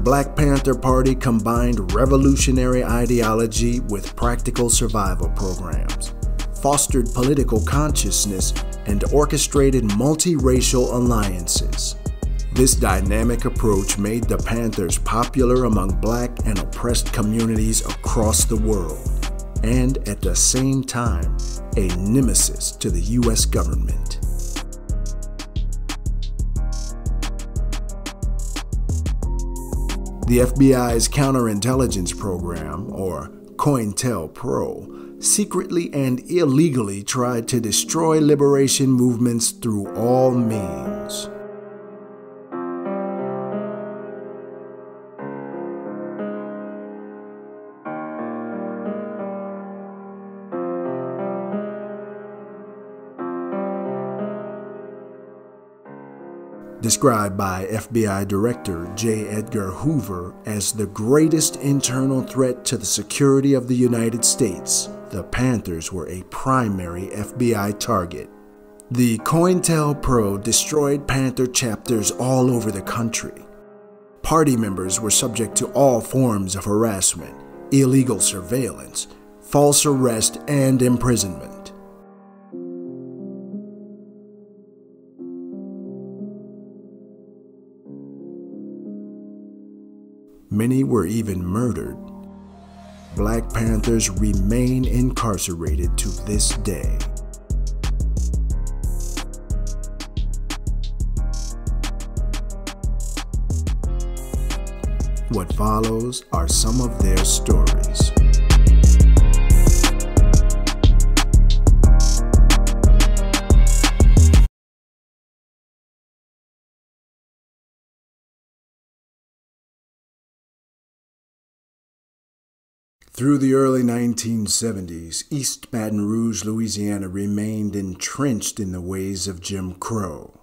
Black Panther Party combined revolutionary ideology with practical survival programs, fostered political consciousness, and orchestrated multiracial alliances. This dynamic approach made the Panthers popular among Black and oppressed communities across the world, and at the same time, a nemesis to the U.S. government. The FBI's counterintelligence program, or COINTELPRO, secretly and illegally tried to destroy liberation movements through all means. Described by FBI Director J. Edgar Hoover as the greatest internal threat to the security of the United States, the Panthers were a primary FBI target. The COINTELPRO destroyed Panther chapters all over the country. Party members were subject to all forms of harassment, illegal surveillance, false arrest, and imprisonment. Many were even murdered. Black Panthers remain incarcerated to this day. What follows are some of their stories. Through the early 1970s, East Baton Rouge, Louisiana remained entrenched in the ways of Jim Crow.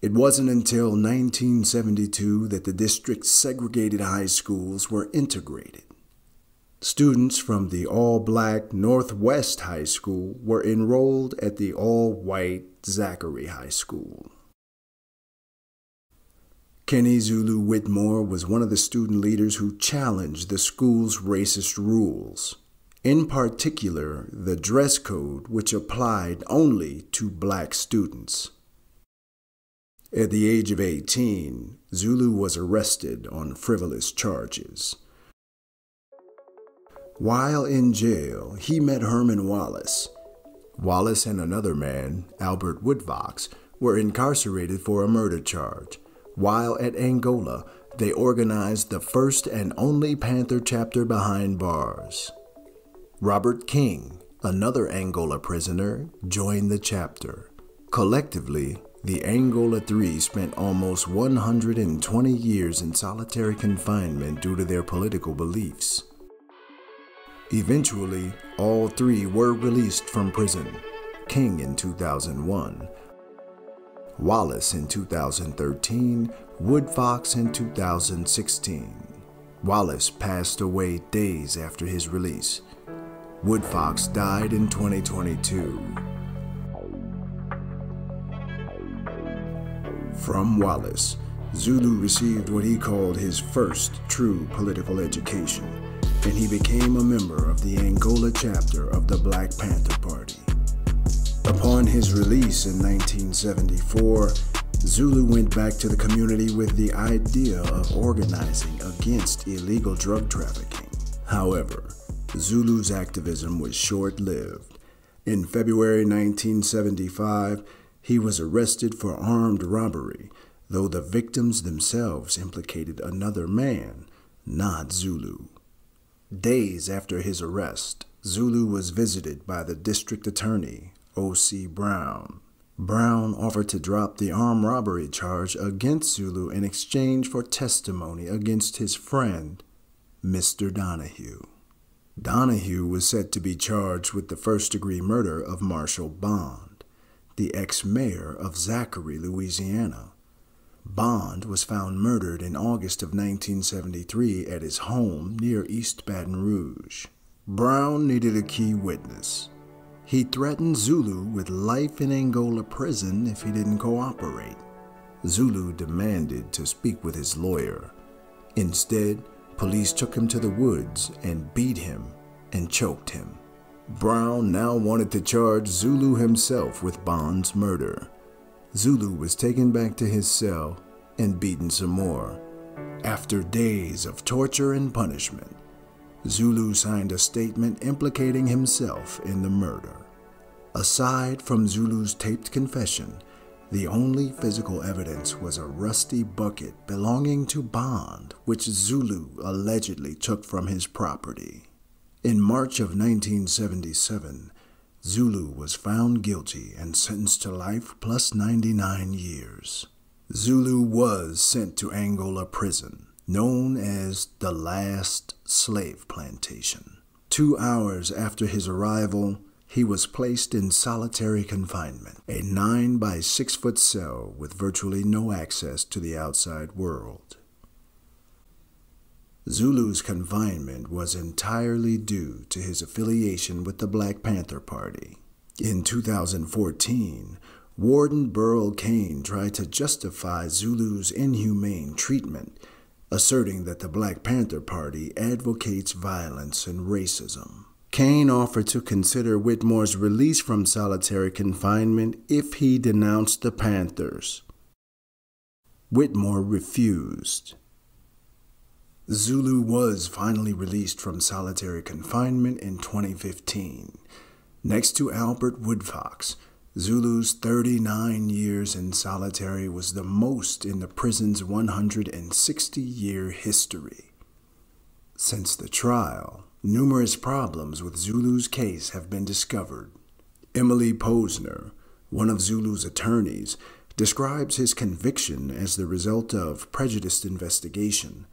It wasn't until 1972 that the district's segregated high schools were integrated. Students from the all-black Northwest High School were enrolled at the all-white Zachary High School. Kenny Zulu Whitmore was one of the student leaders who challenged the school's racist rules, in particular the dress code, which applied only to Black students. At the age of 18, Zulu was arrested on frivolous charges. While in jail, he met Herman Wallace. Wallace and another man, Albert Woodfox, were incarcerated for a murder charge. While at Angola, they organized the first and only Panther chapter behind bars. Robert King, another Angola prisoner, joined the chapter. Collectively, the Angola Three spent almost 120 years in solitary confinement due to their political beliefs. Eventually, all three were released from prison, King in 2001, Wallace in 2013, Woodfox in 2016. Wallace passed away days after his release. Woodfox died in 2022. From Wallace, Zulu received what he called his first true political education, and he became a member of the Angola chapter of the Black Panther Party. Upon his release in 1974, Zulu went back to the community with the idea of organizing against illegal drug trafficking. However, Zulu's activism was short-lived. In February 1975, he was arrested for armed robbery, though the victims themselves implicated another man, not Zulu. Days after his arrest, Zulu was visited by the district attorney, O.C. Brown. Brown offered to drop the armed robbery charge against Zulu in exchange for testimony against his friend, Mr. Donahue. Donahue was said to be charged with the first-degree murder of Marshall Bond, the ex-mayor of Zachary, Louisiana. Bond was found murdered in August of 1973 at his home near East Baton Rouge. Brown needed a key witness. He threatened Zulu with life in Angola prison if he didn't cooperate. Zulu demanded to speak with his lawyer. Instead, police took him to the woods and beat him and choked him. Brown now wanted to charge Zulu himself with Bond's murder. Zulu was taken back to his cell and beaten some more. After days of torture and punishment, Zulu signed a statement implicating himself in the murder. Aside from Zulu's taped confession, the only physical evidence was a rusty bucket belonging to Bond, which Zulu allegedly took from his property. In March of 1977, Zulu was found guilty and sentenced to life plus 99 years. Zulu was sent to Angola prison, known as the Last Slave Plantation. 2 hours after his arrival, he was placed in solitary confinement, a 9 by 6 foot cell with virtually no access to the outside world. Zulu's confinement was entirely due to his affiliation with the Black Panther Party. In 2014, Warden Burl Cain tried to justify Zulu's inhumane treatment, asserting that the Black Panther Party advocates violence and racism. Cain offered to consider Whitmore's release from solitary confinement if he denounced the Panthers. Whitmore refused. Zulu was finally released from solitary confinement in 2015. Next to Albert Woodfox, Zulu's 39 years in solitary was the most in the prison's 160-year history. Since the trial, numerous problems with Zulu's case have been discovered. Emily Posner, one of Zulu's attorneys, describes his conviction as the result of prejudiced investigation,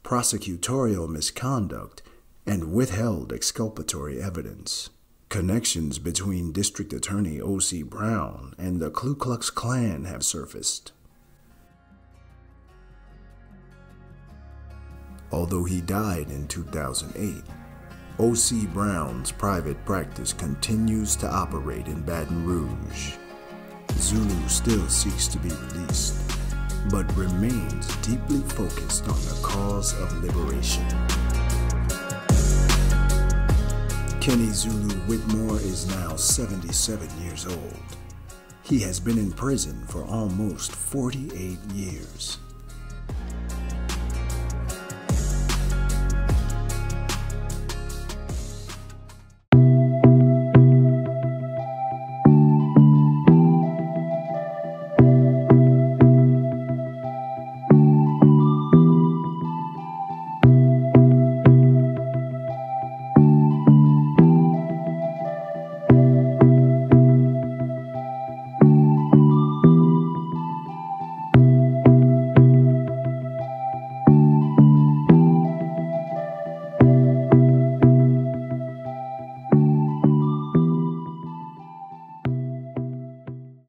prosecutorial misconduct, and withheld exculpatory evidence. Connections between District Attorney O.C. Brown and the Ku Klux Klan have surfaced. Although he died in 2008, O.C. Brown's private practice continues to operate in Baton Rouge. Zulu still seeks to be released, but remains deeply focused on the cause of liberation. Kenny Zulu Whitmore is now 77 years old. He has been in prison for almost 48 years.